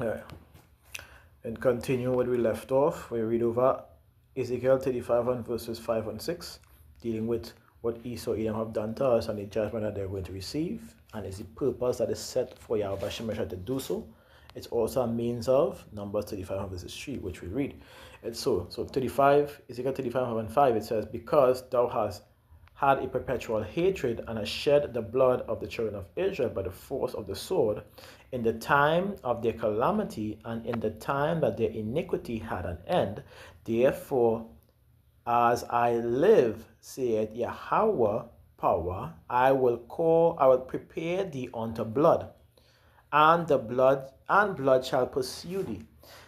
Alright. And continue where we left off. We read over Ezekiel 35 and verses 5 and 6, dealing with what Esau Edom have done to us and the judgment that they're going to receive. And it's the purpose that is set for Yahweh Shemesha to do so. It's also a means of Numbers 35 and verses 3, which we read. And so 35, Ezekiel 35 and 5, it says, because thou hast had a perpetual hatred and hast shed the blood of the children of Israel by the force of the sword in the time of their calamity and in the time that their iniquity had an end. Therefore, as I live, saith Yahweh power, I will prepare thee unto blood, and blood shall pursue thee.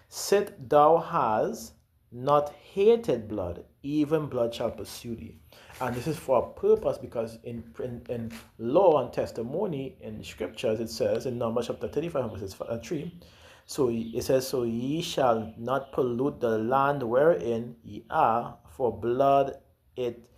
Sit thou hast not hated blood, even blood shall pursue thee. And this is for a purpose, because in law and testimony in the scriptures it says in Numbers chapter 35 verses 3, so it says, so ye shall not pollute the land wherein ye are, for blood it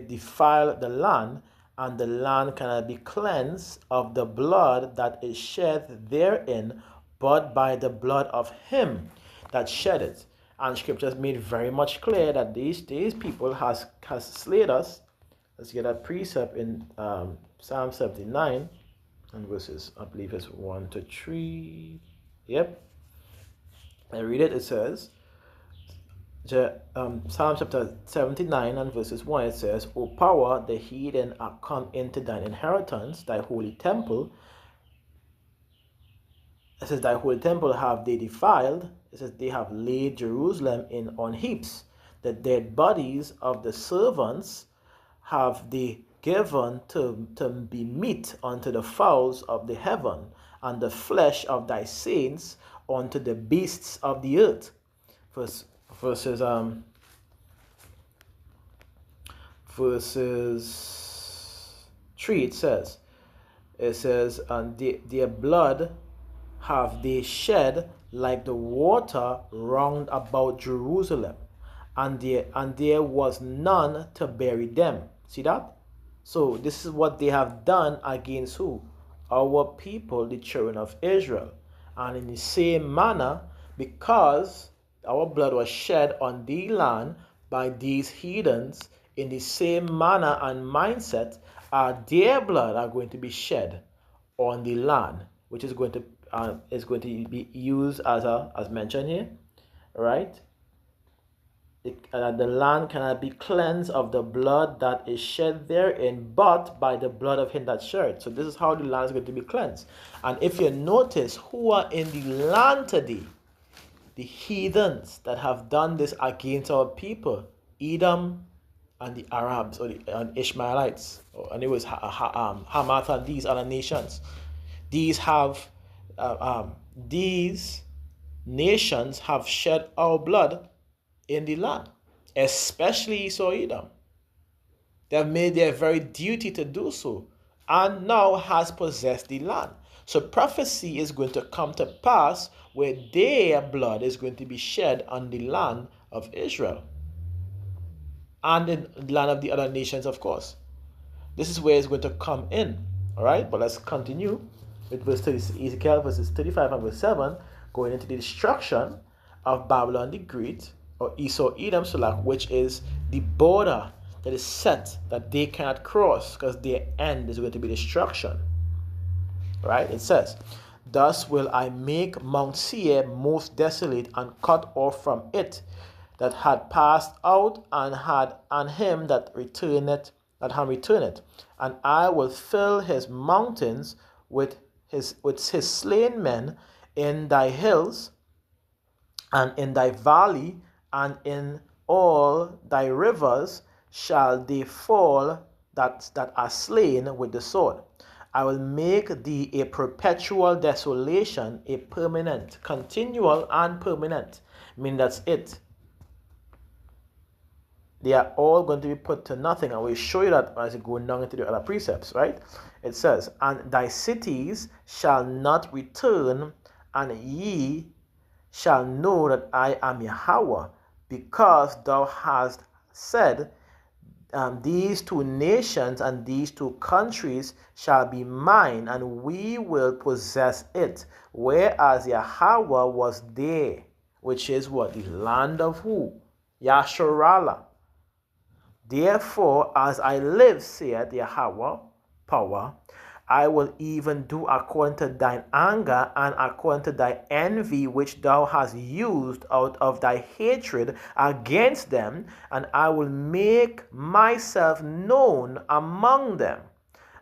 defile the land, and the land cannot be cleansed of the blood that is shed therein, but by the blood of him that shed it. And scriptures made very much clear that these people has slayed us. Let's get that precept in Psalm 79 and verses, I believe it's 1 to 3. Yep. I read it. It says, Psalm chapter 79 and verses 1, it says, O power, the heathen are come into thine inheritance, thy holy temple. It says, thy holy temple have they defiled. It says, they have laid Jerusalem in on heaps. The dead bodies of the servants have they given to be meat unto the fowls of the heaven, and the flesh of thy saints unto the beasts of the earth. Verses 3, it says, and their blood have they shed like the water round about Jerusalem, and there was none to bury them. See that? So this is what they have done against who? Our people, the children of Israel. And in the same manner, because our blood was shed on the land by these heathens, in the same manner and mindset, their blood are going to be shed on the land, which is going to be used as mentioned here, right? The land cannot be cleansed of the blood that is shed therein, but by the blood of him that shed. So this is how the land is going to be cleansed. And if you notice who are in the land today, the heathens that have done this against our people, Edom and the Arabs, or the Ishmaelites, and it was Hamath and these other nations. These nations have shed our blood in the land, especially Esau Edom. They have made their very duty to do so, and now has possessed the land. So prophecy is going to come to pass where their blood is going to be shed on the land of Israel and in the land of the other nations, of course. This is where it's going to come in. All right, but let's continue with verse 30, Ezekiel verses 35 and verse 7, going into the destruction of Babylon the Great, or Esau Edom Sulak, which is the border that is set that they cannot cross, because their end is going to be destruction. Right? It says, thus will I make Mount Seir most desolate, and cut off from it that had passed out, and him that returneth, and I will fill his mountains with his slain men in thy hills, and in thy valley, and in all thy rivers shall they fall that are slain with the sword. I will make thee a perpetual desolation, a permanent, continual and permanent. I mean, that's it. They are all going to be put to nothing. And we'll show you that as we go down into the other precepts, right? It says, and thy cities shall not return, and ye shall know that I am Yahweh, because thou hast said, these two nations and these two countries shall be mine, and we will possess it. Whereas Yahweh was there, which is what? The land of who? Yasharallah. Therefore, as I live, saith Yahweh, power, I will even do according to thine anger and according to thy envy, which thou hast used out of thy hatred against them, and I will make myself known among them.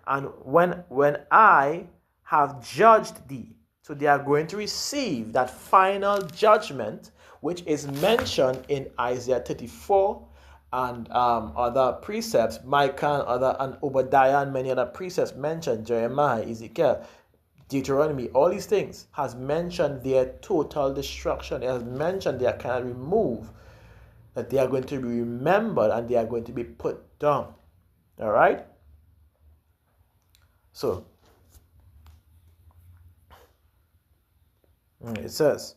And when I have judged thee, so they are going to receive that final judgment, which is mentioned in Isaiah 34 and other precepts, Micah and Obadiah and many other precepts mentioned, Jeremiah, Ezekiel, Deuteronomy, all these things has mentioned their total destruction. It has mentioned they cannot remove, that they are going to be remembered and they are going to be put down. All right? So, it says,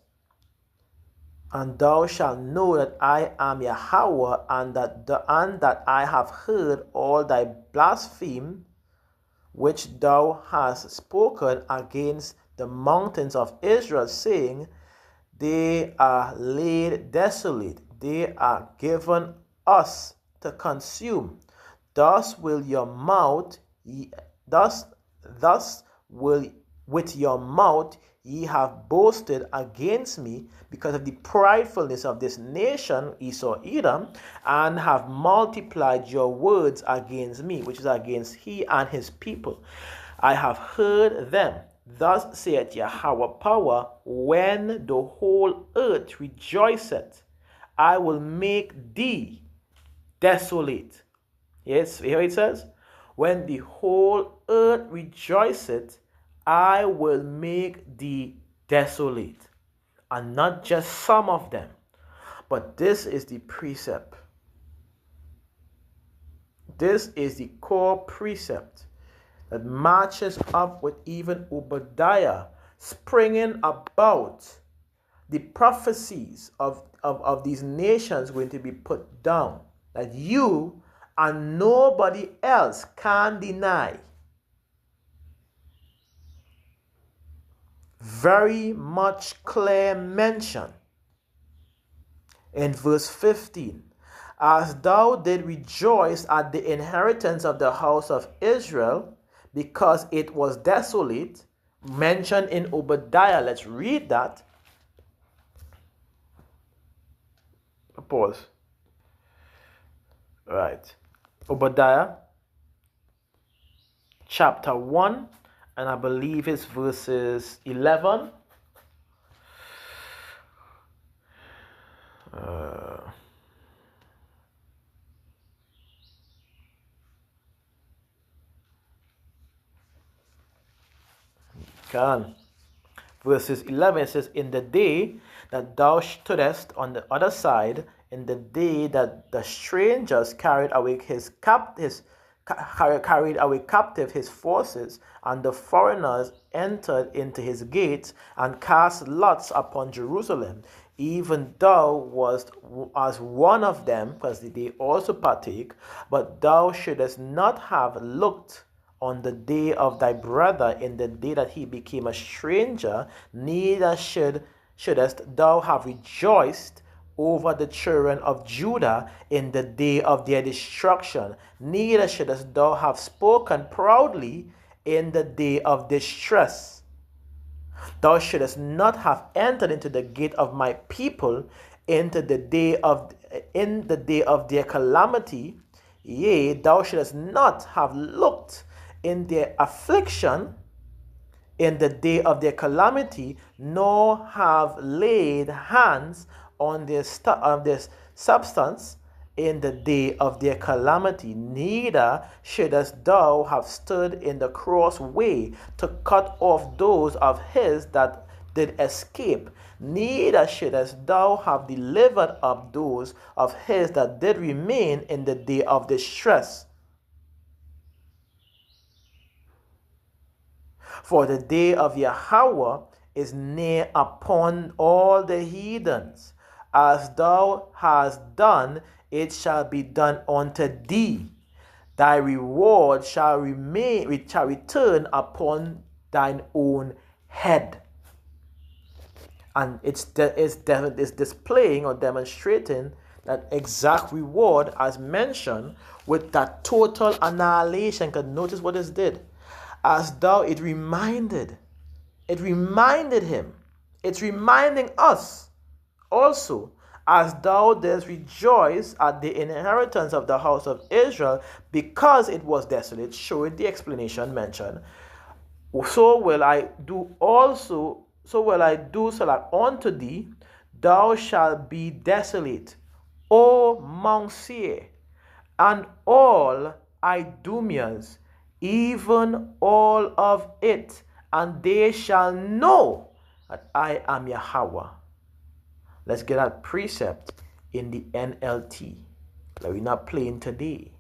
and thou shalt know that I am Yahweh, and that I have heard all thy blasphemy which thou hast spoken against the mountains of Israel, saying, they are laid desolate, they are given us to consume. Thus will your mouth, thus will with your mouth ye have boasted against me because of the pridefulness of this nation, Esau, Edom, and have multiplied your words against me, which is against he and his people. I have heard them. Thus saith Yahweh power, when the whole earth rejoiceth, I will make thee desolate. Yes, here it says, when the whole earth rejoiceth, I will make thee desolate. And not just some of them, but this is the precept. This is the core precept that matches up with even Obadiah springing about the prophecies of these nations going to be put down, that you and nobody else can deny. Very much clear mention in verse 15. As thou did rejoice at the inheritance of the house of Israel, because it was desolate, mentioned in Obadiah. Let's read that. Pause. All right. Obadiah chapter 1, and I believe it's verses 11. Verses 11 says, in the day that thou stoodest on the other side, in the day that the strangers carried away carried away captive his forces, and the foreigners entered into his gates and cast lots upon Jerusalem, even thou wast as one of them, because they also partake, but thou shouldest not have looked on the day of thy brother, in the day that he became a stranger, neither shouldest thou have rejoiced over the children of Judah in the day of their destruction, neither shouldest thou have spoken proudly in the day of distress. Thou shouldest not have entered into the gate of my people in the day of their calamity. Yea, thou shouldest not have looked in their affliction in the day of their calamity, nor have laid hands on their substance in the day of their calamity. Neither shouldest thou have stood in the cross way to cut off those of his that did escape. Neither shouldest thou have delivered up those of his that did remain in the day of distress. For the day of Yahweh is near upon all the heathens, as thou hast done it shall be done unto thee. Thy reward shall return upon thine own head. And it's displaying or demonstrating that exact reward as mentioned with that total annihilation. Because notice what it did. As though it reminded him. It's reminding us also, as thou didst rejoice at the inheritance of the house of Israel, because it was desolate, showing the explanation mentioned. So will I do unto thee, thou shalt be desolate, O Mount Seir, and all Idumeans, even all of it, and they shall know that I am Yahweh. Let's get that precept in the NLT that we're not playing today.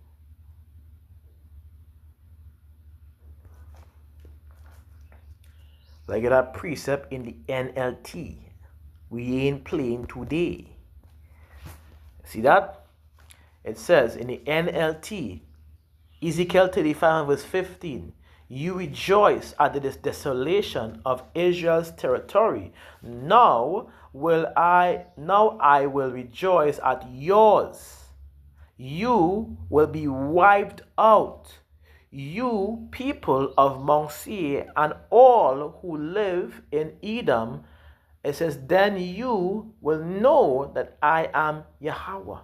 Let's get that precept in the NLT. We ain't playing today. See that? It says in the NLT, Ezekiel 35 verse 15, you rejoice at the desolation of Israel's territory. Now I will rejoice at yours. You will be wiped out, you people of Mount Seir, and all who live in Edom. It says, then you will know that I am Yahweh.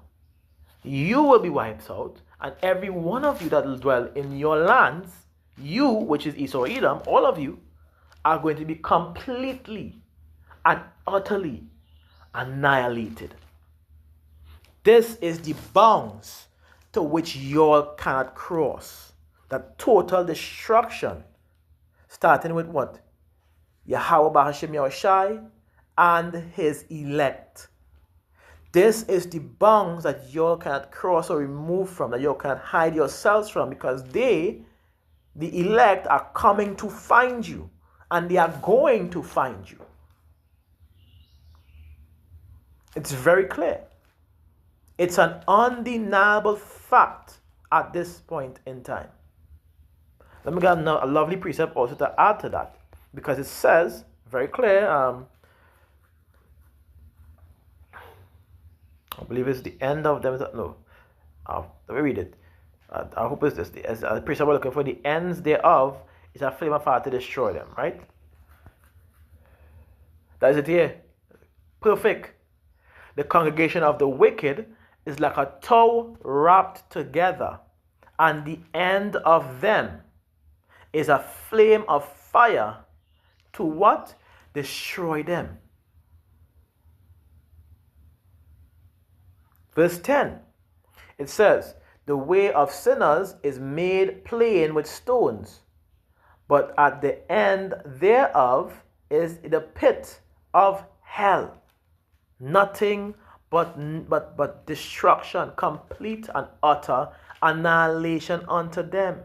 You will be wiped out, and every one of you that will dwell in your lands, you, which is Esau, Edom, all of you, are going to be completely and utterly annihilated. This is the bounds to which you cannot cross. That total destruction, starting with what? Yahweh Bahashem Yahushai and his elect. This is the bounds that you cannot cross or remove from, that you cannot hide yourselves from, because they, the elect, are coming to find you, and they are going to find you. It's very clear. It's an undeniable fact at this point in time. Let me get a lovely precept also to add to that, because it says very clear. I believe it's the end of them. No, let me read it. I hope it's this. The precept we're looking for, the ends thereof is a flame of fire to destroy them. Right? That is it here. Perfect. The congregation of the wicked is like a tow wrapped together, and the end of them is a flame of fire to what? Destroy them. Verse 10, it says, the way of sinners is made plain with stones, but at the end thereof is the pit of hell. Nothing but destruction, complete and utter annihilation unto them.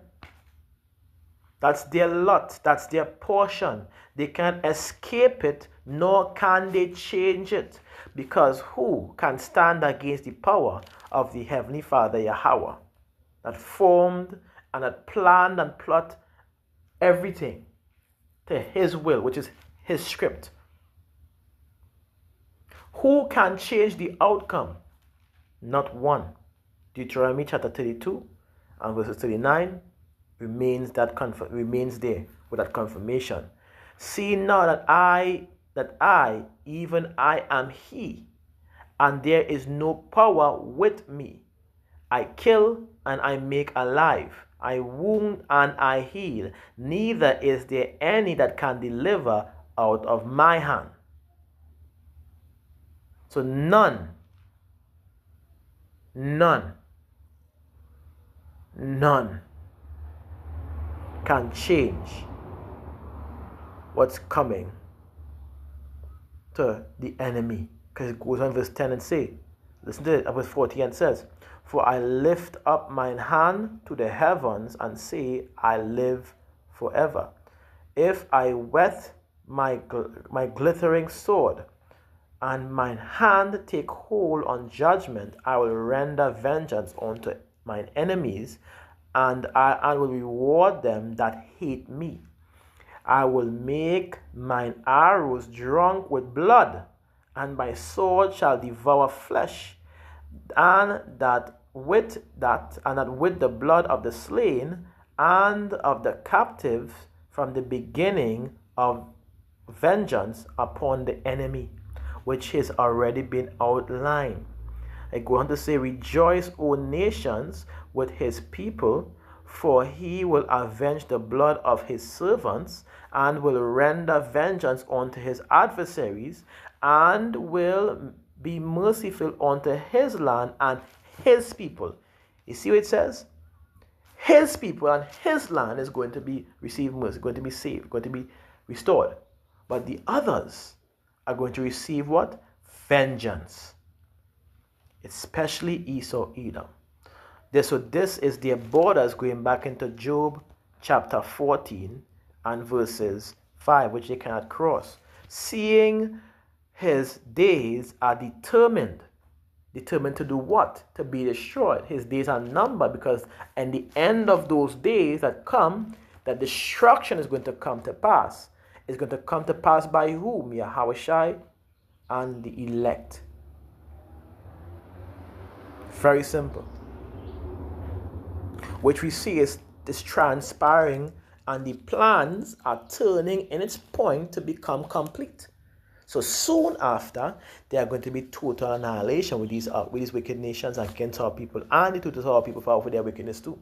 That's their lot. That's their portion. They can't escape it, nor can they change it. Because who can stand against the power of the Heavenly Father Yahweh, that formed and that planned and plot everything to his will, which is his script? Who can change the outcome? Not one. Deuteronomy chapter 32 and verses 39 remains there with that confirmation. See now that I, even I am he, and there is no power with me. I kill and I make alive. I wound and I heal. Neither is there any that can deliver out of my hand. So none can change what's coming to the enemy. Because it goes on verse 10 and say, listen to it, verse 40, and says, for I lift up mine hand to the heavens and say, I live forever. If I whet my glittering sword, and mine hand take hold on judgment. I will render vengeance unto mine enemies, and I will reward them that hate me. I will make mine arrows drunk with blood, and my sword shall devour flesh, and that with the blood of the slain and of the captives from the beginning of vengeance upon the enemy, which has already been outlined. I go on to say, rejoice, O nations, with his people, for he will avenge the blood of his servants, and will render vengeance unto his adversaries, and will be merciful unto his land and his people. You see what it says? His people and his land is going to be receive mercy, going to be saved, going to be restored. But the others are going to receive what? Vengeance. Especially Esau, Edom. So this is their borders going back into Job chapter 14 and verses 5, which they cannot cross. Seeing his days are determined. Determined to do what? To be destroyed. His days are numbered, because in the end of those days that come, that destruction is going to come to pass. It's going to come to pass by whom? Yahweh and the elect. Very simple. Which we see is transpiring, and the plans are turning in its point to become complete. So soon after, there are going to be total annihilation with these wicked nations against our people, and the total our people for their wickedness too.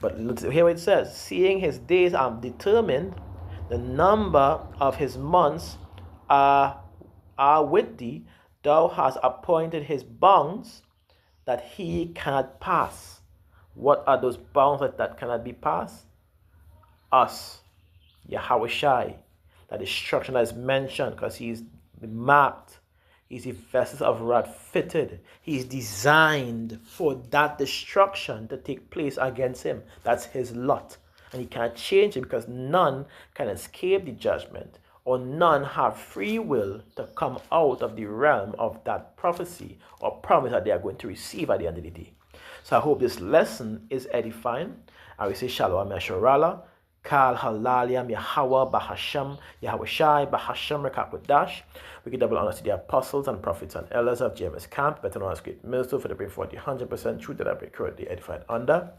But look here what it says: seeing his days are determined, the number of his months are with thee. Thou hast appointed his bounds that he cannot pass. What are those bounds that cannot be passed? Us, Yahweh Shai. That destruction that is mentioned, because he is marked. He's the vessels of wrath fitted. He's designed for that destruction to take place against him. That's his lot. And he can't change it, because none can escape the judgment, or none have free will to come out of the realm of that prophecy or promise that they are going to receive at the end of the day. So I hope this lesson is edifying. I will say Shalom Yasharala. Kal Halaliam Yahweh Bahasham Yahweh Shai Bahasham Rekakodash. We give double honor to the apostles and prophets and elders of JMS Camp, better known as Great Millstone, for the bring forth the 100% truth that I be currently edified under.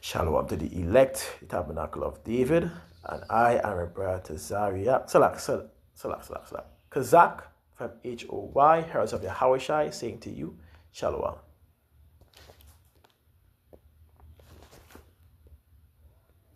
Shalom to the elect, the tabernacle of David, and I am a brother to Zaria. Kazak from HOY, Heralds of Yahweh Shai, saying to you, Shalom.